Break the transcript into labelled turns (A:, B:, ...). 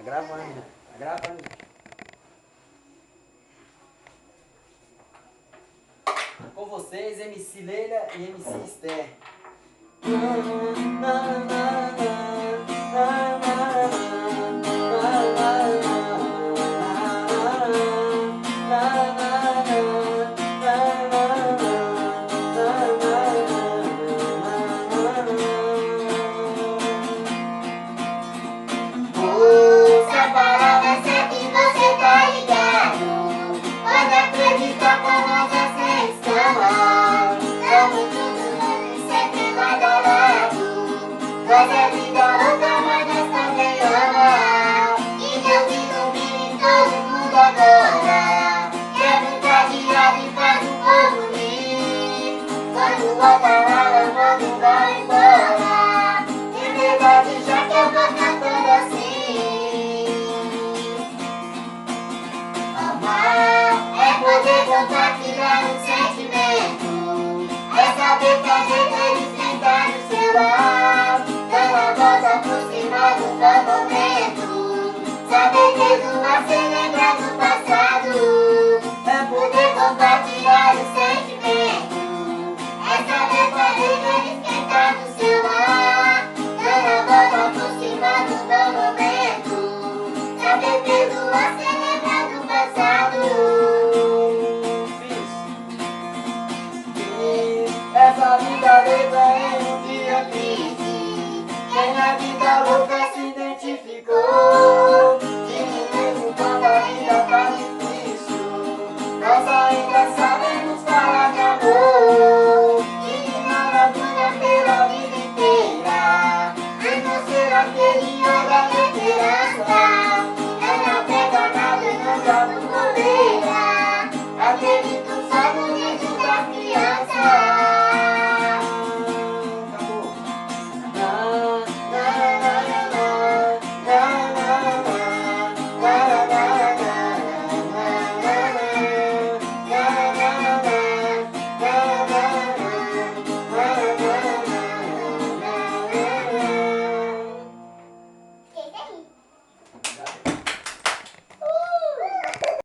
A: Tá gravando, tá gravando. Com vocês, MC Leila e MC Esther.
B: Nós é vida louca, mas nós também ama. E Deus ilumine todo mundo agora. Quebra o cadeado e faz o povo rir. Quando volta lá, manda vai embora. De verdade, já que eu tô cantando assim. Amar é poder compartilhar um sentimento. É saber fazer ele sentar no seu lado. Por cima do bom momento, saber perdoar sem lembrar do passado, é poder compartilhar o sentimento, é saber fazer ele esquentar no seu lar, dando a volta por cima do bom momento, saber perdoar sem lembrar do passado.
A: Essa vida leva em um dia triste.
B: Quem na vida louca se identificou.